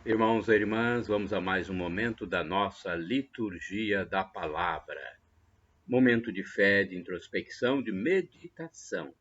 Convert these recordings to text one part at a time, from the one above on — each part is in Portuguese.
Irmãos e irmãs, vamos a mais um momento da nossa liturgia da palavra. Momento de fé, de introspecção, de meditação.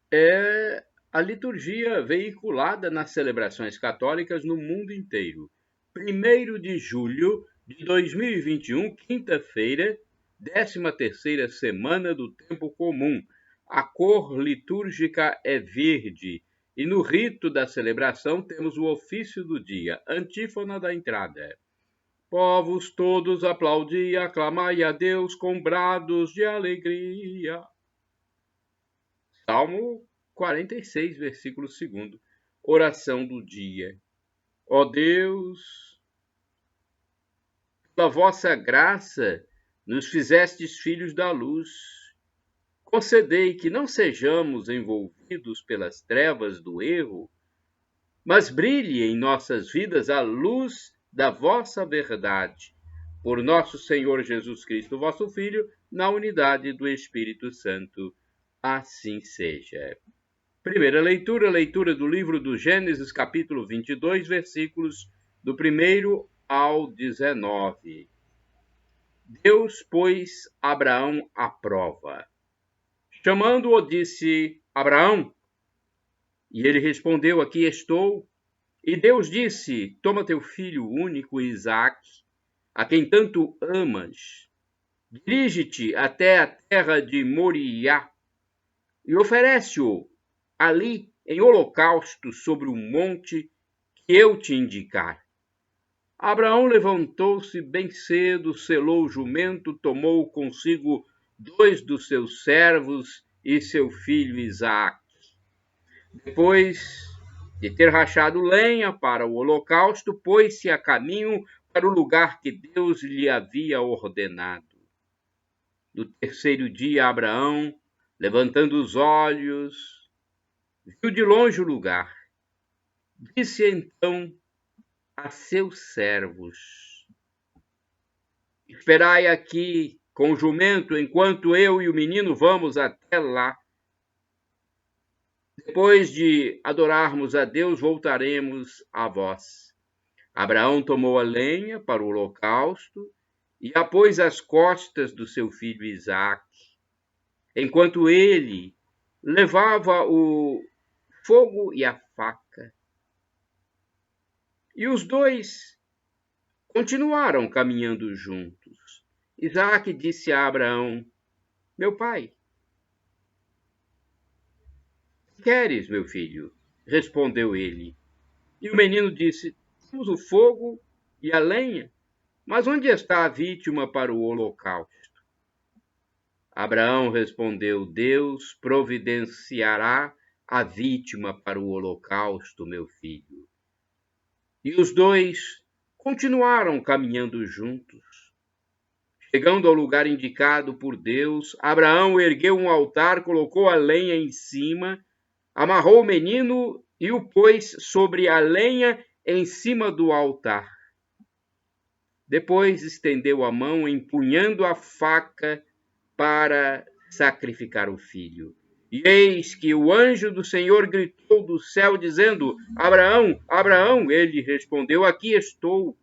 É a liturgia veiculada nas celebrações católicas no mundo inteiro. 1º de julho de 2021, quinta-feira, 13ª semana do tempo comum. A cor litúrgica é verde. E no rito da celebração temos o ofício do dia, antífona da entrada. Povos todos aplaudi e aclamai a Deus com brados de alegria. Salmo 46, versículo 2. Oração do dia. Ó Deus, pela vossa graça nos fizestes filhos da luz. Concedei que não sejamos envolvidos pelas trevas do erro, mas brilhe em nossas vidas a luz da vossa verdade. Por nosso Senhor Jesus Cristo, vosso Filho, na unidade do Espírito Santo. Assim seja. Primeira leitura, leitura do livro do Gênesis, capítulo 22, versículos do 1 ao 19. Deus pôs Abraão à prova. Chamando-o, disse: Abraão. E ele respondeu: Aqui estou. E Deus disse: Toma teu filho único, Isaque, a quem tanto amas. Dirige-te até a terra de Moriá e oferece-o ali em holocausto sobre o monte que eu te indicar. Abraão levantou-se bem cedo, selou o jumento, tomou consigo 2 dos seus servos e seu filho Isaque. Depois de ter rachado lenha para o holocausto, pôs-se a caminho para o lugar que Deus lhe havia ordenado. No 3º dia, Abraão, levantando os olhos, viu de longe o lugar. Disse então a seus servos: Esperai aqui com o jumento, enquanto eu e o menino vamos até lá. Depois de adorarmos a Deus, voltaremos a vós. Abraão tomou a lenha para o holocausto e a pôs às costas do seu filho Isaque, enquanto ele levava o fogo e a faca. E os dois continuaram caminhando juntos. Isaque disse a Abraão: Meu pai. Que queres, meu filho? Respondeu ele. E o menino disse: Temos o fogo e a lenha, mas onde está a vítima para o holocausto? Abraão respondeu: Deus providenciará a vítima para o holocausto, meu filho. E os dois continuaram caminhando juntos. Chegando ao lugar indicado por Deus, Abraão ergueu um altar, colocou a lenha em cima, amarrou o menino e o pôs sobre a lenha em cima do altar. Depois estendeu a mão, empunhando a faca para sacrificar o filho. E eis que o anjo do Senhor gritou do céu, dizendo: Abraão, Abraão. Ele respondeu: Aqui estou.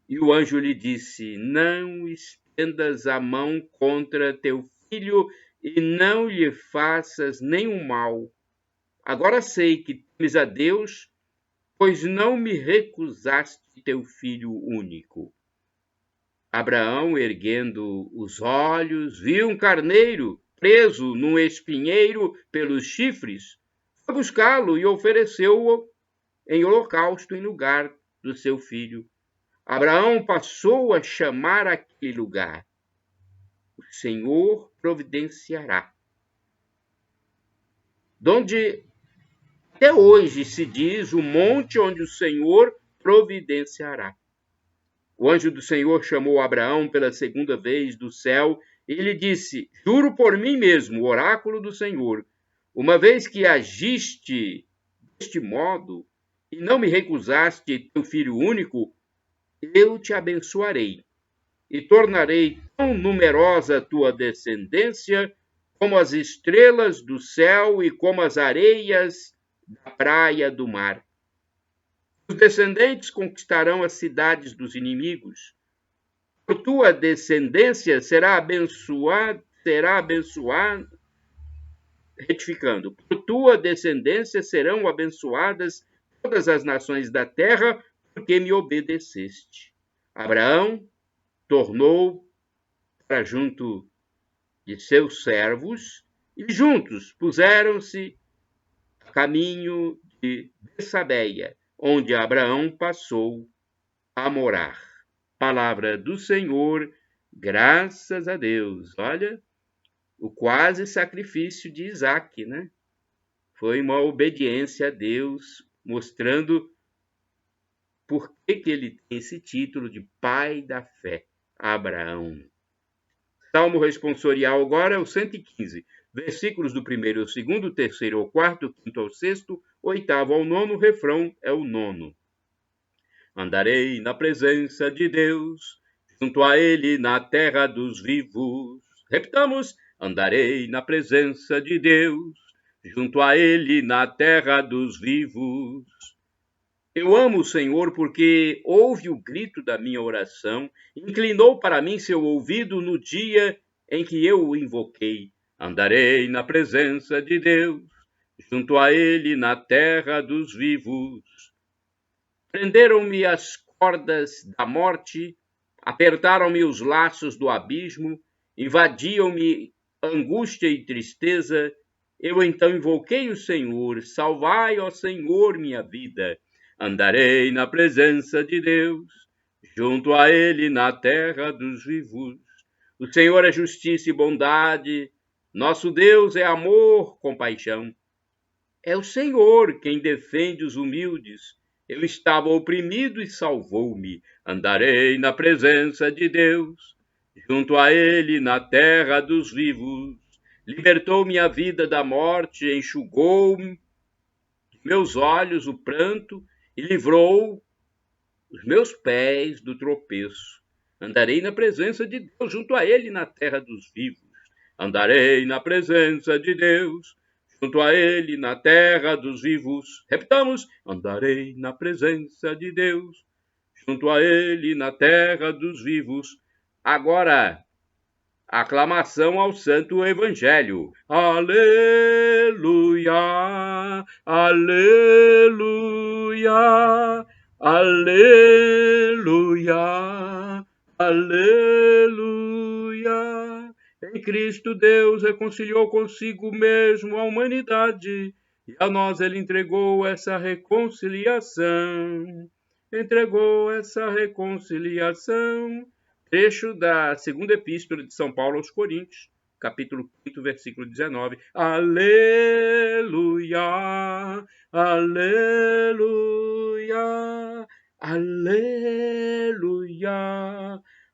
E o anjo lhe disse: Não estendas a mão contra teu filho e não lhe faças nenhum mal. Agora sei que temes a Deus, pois não me recusaste teu filho único. Abraão, erguendo os olhos, viu um carneiro preso num espinheiro pelos chifres. Foi buscá-lo e ofereceu-o em holocausto em lugar do seu filho. Abraão passou a chamar aquele lugar: O Senhor providenciará. Donde até hoje se diz o monte onde o Senhor providenciará. O anjo do Senhor chamou Abraão pela 2ª vez do céu e lhe disse: Juro por mim mesmo, o oráculo do Senhor, uma vez que agiste deste modo e não me recusaste teu filho único, eu te abençoarei e tornarei tão numerosa a tua descendência como as estrelas do céu e como as areias da praia do mar. Os descendentes conquistarão as cidades dos inimigos. Por tua descendência será abençoado, retificando, por tua descendência serão abençoadas todas as nações da terra, porque me obedeceste. Abraão tornou para junto de seus servos, e juntos puseram-se a caminho de Bessabeia, onde Abraão passou a morar. Palavra do Senhor, graças a Deus. Olha, o quase sacrifício de Isaac, né? Foi uma obediência a Deus, mostrando por que ele tem esse título de pai da fé, Abraão. Salmo responsorial agora é o 115, versículos do 1º ao 2º, 3º ao 4º, 5º ao 6º, 8º ao 9º, refrão é o 9º. Andarei na presença de Deus, junto a Ele na terra dos vivos. Repitamos, andarei na presença de Deus, junto a Ele na terra dos vivos. Eu amo o Senhor porque ouve o grito da minha oração, inclinou para mim seu ouvido no dia em que eu o invoquei. Andarei na presença de Deus, junto a Ele na terra dos vivos. Prenderam-me as cordas da morte, apertaram-me os laços do abismo, invadiam-me angústia e tristeza. Eu então invoquei o Senhor, salvai, ó Senhor, minha vida. Andarei na presença de Deus, junto a Ele na terra dos vivos. O Senhor é justiça e bondade, nosso Deus é amor, compaixão. É o Senhor quem defende os humildes. Eu estava oprimido e salvou-me. Andarei na presença de Deus, junto a Ele na terra dos vivos. Libertou minha vida da morte, enxugou de meus olhos o pranto e livrou os meus pés do tropeço. Andarei na presença de Deus, junto a Ele na terra dos vivos. Andarei na presença de Deus, junto a Ele na terra dos vivos. Repitamos, andarei na presença de Deus, junto a Ele na terra dos vivos. Agora, aclamação ao Santo Evangelho. Aleluia, aleluia, aleluia, aleluia. Em Cristo Deus reconciliou consigo mesmo a humanidade, e a nós ele entregou essa reconciliação. Entregou essa reconciliação. Trecho da segunda epístola de São Paulo aos Coríntios, capítulo 5, versículo 19. Aleluia, aleluia, aleluia,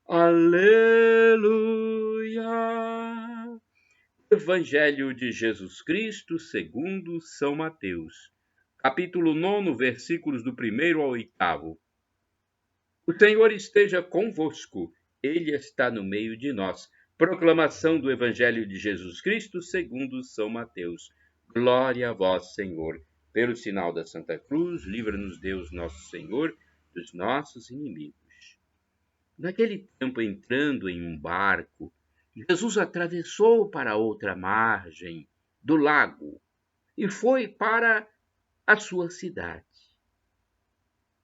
aleluia. Evangelho de Jesus Cristo segundo São Mateus, capítulo 9, versículos do 1º ao 8º. O Senhor esteja convosco. Ele está no meio de nós. Proclamação do Evangelho de Jesus Cristo segundo São Mateus. Glória a vós, Senhor. Pelo sinal da Santa Cruz, livra-nos Deus nosso Senhor dos nossos inimigos. Naquele tempo, entrando em um barco, Jesus atravessou para outra margem do lago e foi para a sua cidade.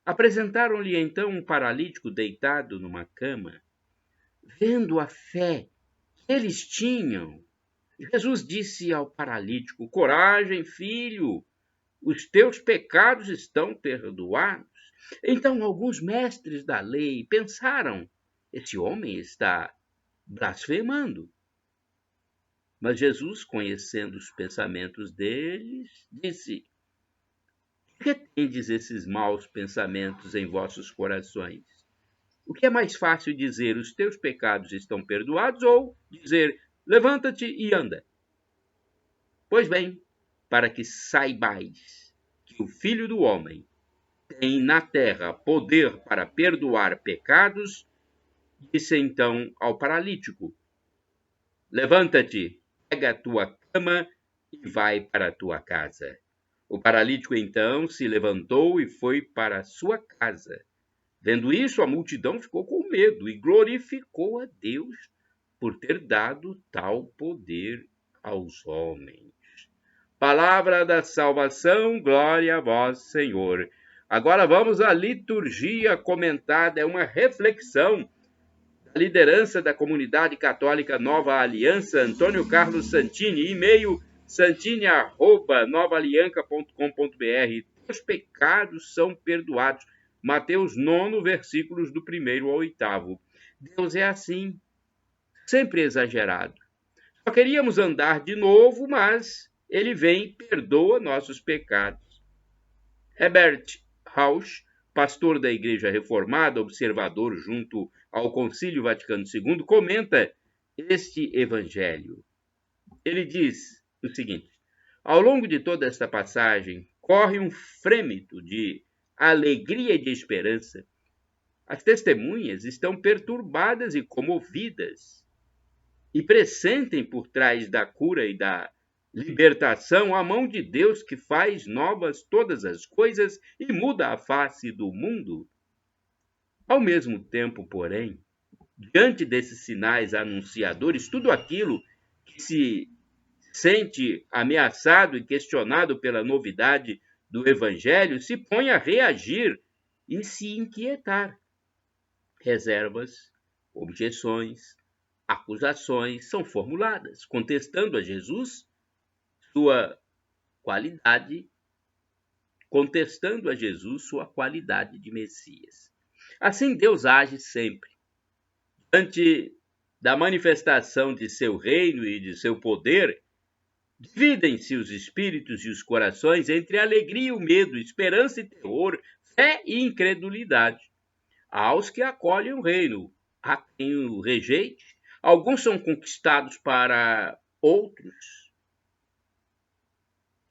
Apresentaram-lhe então um paralítico deitado numa cama. Vendo a fé que eles tinham, Jesus disse ao paralítico: coragem, filho, os teus pecados estão perdoados. Então alguns mestres da lei pensaram: esse homem está blasfemando. Mas Jesus, conhecendo os pensamentos deles, disse: por que tendes esses maus pensamentos em vossos corações? O que é mais fácil dizer, os teus pecados estão perdoados, ou dizer, levanta-te e anda? Pois bem, para que saibais que o Filho do Homem tem na terra poder para perdoar pecados, disse então ao paralítico, levanta-te, pega a tua cama e vai para a tua casa. O paralítico então se levantou e foi para sua casa. Vendo isso, a multidão ficou com medo e glorificou a Deus por ter dado tal poder aos homens. Palavra da salvação, glória a vós, Senhor. Agora vamos à liturgia comentada, é uma reflexão da liderança da comunidade católica Nova Aliança, Antônio Carlos Santini, e-mail santini@novaalianca.com.br. Os pecados são perdoados. Mateus 9, versículos do 1º ao 8º. Deus é assim, sempre exagerado. Só queríamos andar de novo, mas ele vem e perdoa nossos pecados. Herbert Rausch, pastor da Igreja Reformada, observador junto ao Concílio Vaticano II, comenta este evangelho. Ele diz o seguinte: ao longo de toda esta passagem, corre um frêmito de alegria e de esperança. As testemunhas estão perturbadas e comovidas e pressentem por trás da cura e da libertação a mão de Deus que faz novas todas as coisas e muda a face do mundo. Ao mesmo tempo, porém, diante desses sinais anunciadores, tudo aquilo que se sente ameaçado e questionado pela novidade do Evangelho se põe a reagir e se inquietar. Reservas, objeções, acusações são formuladas, contestando a Jesus sua qualidade, de Messias. Assim Deus age sempre. Diante da manifestação de seu reino e de seu poder, dividem-se os espíritos e os corações entre alegria e o medo, esperança e terror, fé e incredulidade. Há aos que acolhem o reino, há quem o rejeite. Alguns são conquistados para outros.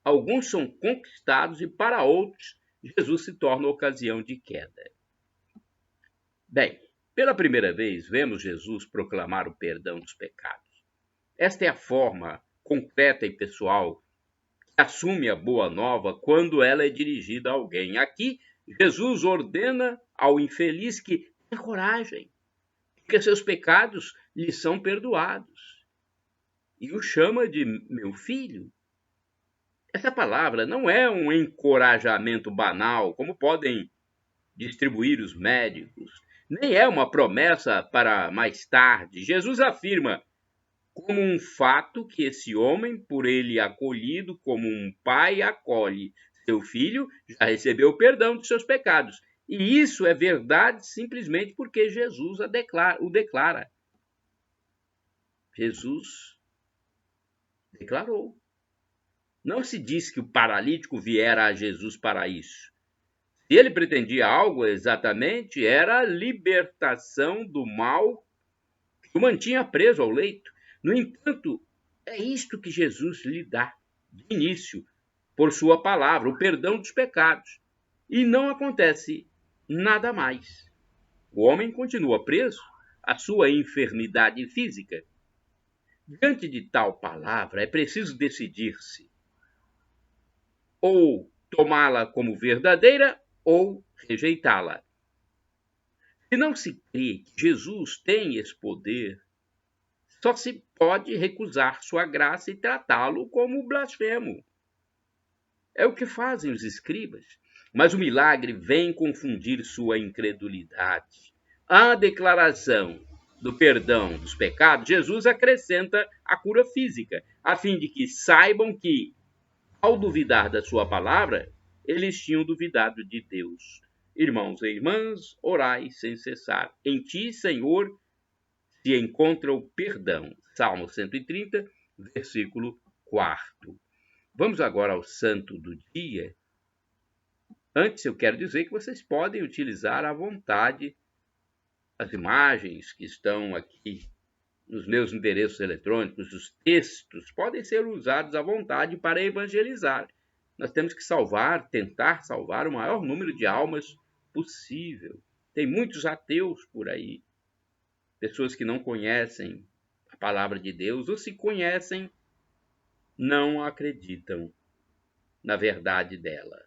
Alguns são conquistados e para outros Jesus se torna ocasião de queda. Bem, pela primeira vez vemos Jesus proclamar o perdão dos pecados. Esta é a forma concreta e pessoal que assume a boa nova quando ela é dirigida a alguém. Aqui, Jesus ordena ao infeliz que tenha coragem, porque seus pecados lhe são perdoados, e o chama de meu filho. Essa palavra não é um encorajamento banal, como podem distribuir os médicos, nem é uma promessa para mais tarde. Jesus afirma como um fato que esse homem, por ele acolhido como um pai acolhe seu filho, já recebeu o perdão de seus pecados. E isso é verdade simplesmente porque Jesus o declara. Jesus declarou. Não se diz que o paralítico viera a Jesus para isso. Se ele pretendia algo exatamente, era a libertação do mal que o mantinha preso ao leito. No entanto, é isto que Jesus lhe dá de início, por sua palavra, o perdão dos pecados. E não acontece nada mais. O homem continua preso à sua enfermidade física. Diante de tal palavra, é preciso decidir-se: ou tomá-la como verdadeira ou rejeitá-la. Se não se crê que Jesus tem esse poder, só se pode recusar sua graça e tratá-lo como blasfemo. É o que fazem os escribas, mas o milagre vem confundir sua incredulidade. À declaração do perdão dos pecados, Jesus acrescenta a cura física, a fim de que saibam que, ao duvidar da sua palavra, eles tinham duvidado de Deus. Irmãos e irmãs, orai sem cessar. Em ti, Senhor, se encontra o perdão. Salmo 130, versículo 4. Vamos agora ao santo do dia. Antes, eu quero dizer que vocês podem utilizar à vontade as imagens que estão aqui nos meus endereços eletrônicos, os textos podem ser usados à vontade para evangelizar. Nós temos que tentar salvar o maior número de almas possível. Tem muitos ateus por aí, pessoas que não conhecem a palavra de Deus, ou se conhecem, não acreditam. na verdade dela.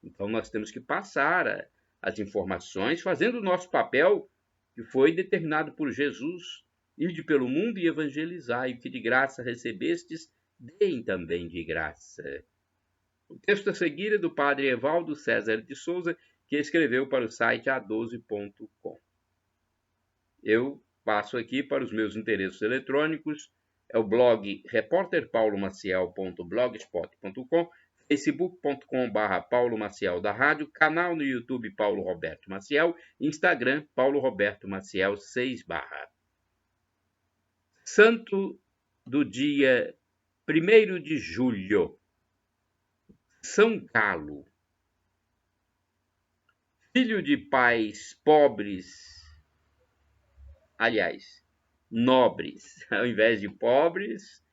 Então, nós temos que passar as informações, fazendo o nosso papel que foi determinado por Jesus: ide pelo mundo e evangelizai, o que de graça recebestes, deem também de graça. O texto a seguir é do padre Evaldo César de Souza, que escreveu para o site a12.com. Eu passo aqui para os meus endereços eletrônicos: é o blog repórterpaulomaciel.blogspot.com, facebook.com/Paulo Maciel da Rádio, canal no YouTube Paulo Roberto Maciel, Instagram Paulo Roberto Maciel 6 /. Santo do dia 1º de julho, São Galo. Filho de pais pobres, aliás, nobres, ao invés de pobres,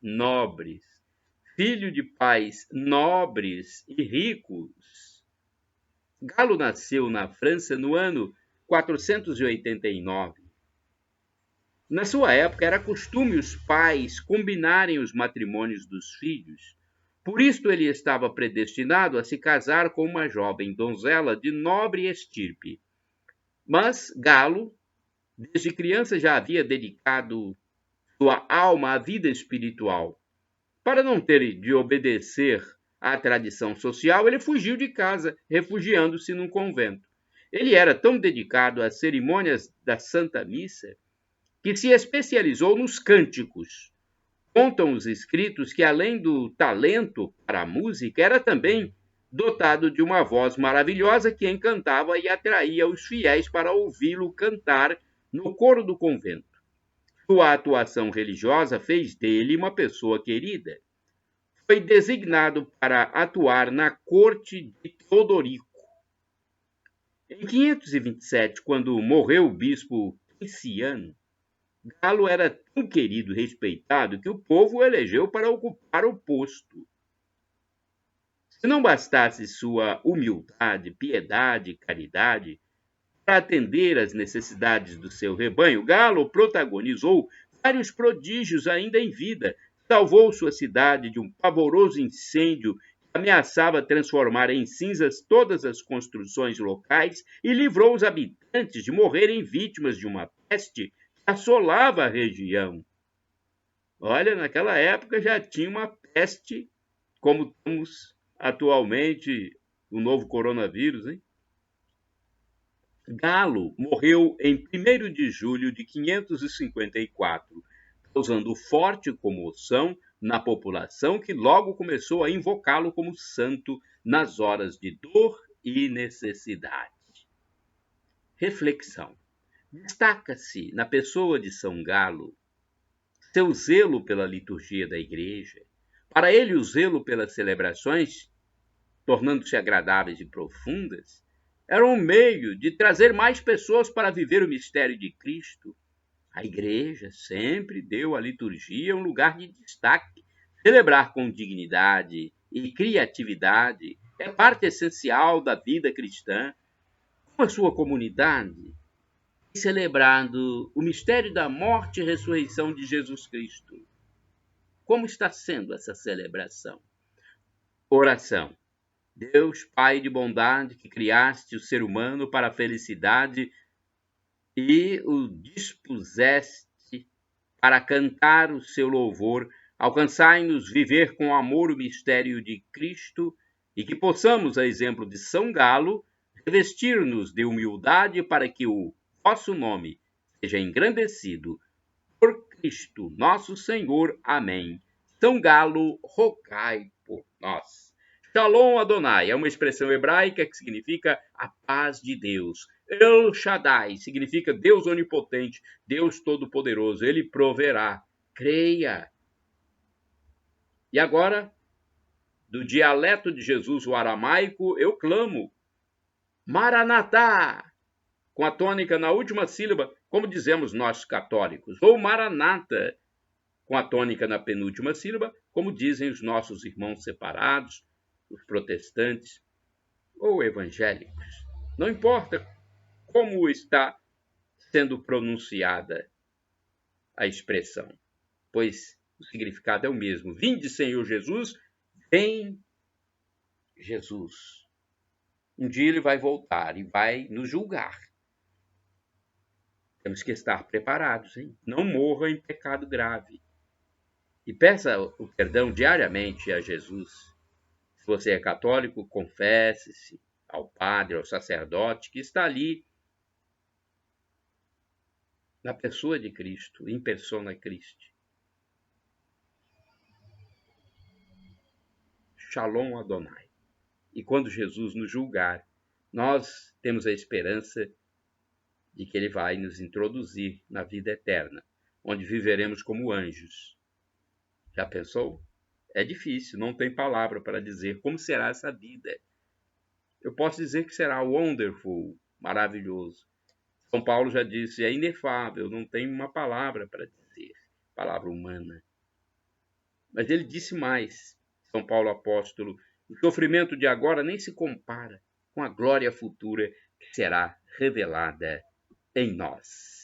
nobres. Filho de pais nobres e ricos. Galo nasceu na França no ano 489. Na sua época, era costume os pais combinarem os matrimônios dos filhos. Por isto, ele estava predestinado a se casar com uma jovem donzela de nobre estirpe. Mas Galo, desde criança, já havia dedicado sua alma à vida espiritual. Para não ter de obedecer à tradição social, ele fugiu de casa, refugiando-se num convento. Ele era tão dedicado às cerimônias da Santa Missa que se especializou nos cânticos. Contam os escritos que, além do talento para a música, era também dotado de uma voz maravilhosa que encantava e atraía os fiéis para ouvi-lo cantar no coro do convento. Sua atuação religiosa fez dele uma pessoa querida. Foi designado para atuar na corte de Teodorico. Em 527, quando morreu o bispo Cristiano, Galo era tão querido e respeitado que o povo o elegeu para ocupar o posto. Se não bastasse sua humildade, piedade e caridade para atender às necessidades do seu rebanho, Galo protagonizou vários prodígios ainda em vida. Salvou sua cidade de um pavoroso incêndio que ameaçava transformar em cinzas todas as construções locais e livrou os habitantes de morrerem vítimas de uma peste assolava a região. Olha, naquela época já tinha uma peste, como temos atualmente o novo coronavírus, hein? Galo morreu em 1º de julho de 554, causando forte comoção na população, que logo começou a invocá-lo como santo nas horas de dor e necessidade. Reflexão. Destaca-se na pessoa de São Galo seu zelo pela liturgia da igreja. Para ele, o zelo pelas celebrações, tornando-se agradáveis e profundas, era um meio de trazer mais pessoas para viver o mistério de Cristo. A igreja sempre deu à liturgia um lugar de destaque. Celebrar com dignidade e criatividade é parte essencial da vida cristã. Com a sua comunidade, celebrando o mistério da morte e ressurreição de Jesus Cristo. Como está sendo essa celebração? Oração. Deus, Pai de bondade, que criaste o ser humano para a felicidade e o dispuseste para cantar o seu louvor, alcançai-nos viver com amor o mistério de Cristo e que possamos, a exemplo de São Galo, revestir-nos de humildade para que o vosso nome seja engrandecido por Cristo nosso Senhor. Amém. São Galo, rogai por nós. Shalom Adonai é uma expressão hebraica que significa a paz de Deus. El Shaddai significa Deus onipotente, Deus todo-poderoso. Ele proverá. Creia. E agora, do dialeto de Jesus, o aramaico, eu clamo: Maranatá! Com a tônica na última sílaba, como dizemos nós católicos, ou Maranata, com a tônica na penúltima sílaba, como dizem os nossos irmãos separados, os protestantes ou evangélicos. Não importa como está sendo pronunciada a expressão, pois o significado é o mesmo. Vinde, Senhor Jesus, vem Jesus. Um dia ele vai voltar e vai nos julgar. Temos que estar preparados, hein? Não morra em pecado grave. E peça o perdão diariamente a Jesus. Se você é católico, confesse-se ao padre, ao sacerdote que está ali na pessoa de Cristo, em persona Christi. Shalom Adonai. E quando Jesus nos julgar, nós temos a esperança de que ele vai nos introduzir na vida eterna, onde viveremos como anjos. Já pensou? É difícil, não tem palavra para dizer como será essa vida. Eu posso dizer que será wonderful, maravilhoso. São Paulo já disse, é inefável, não tem uma palavra para dizer, palavra humana. Mas ele disse mais, São Paulo apóstolo, o sofrimento de agora nem se compara com a glória futura que será revelada em nós.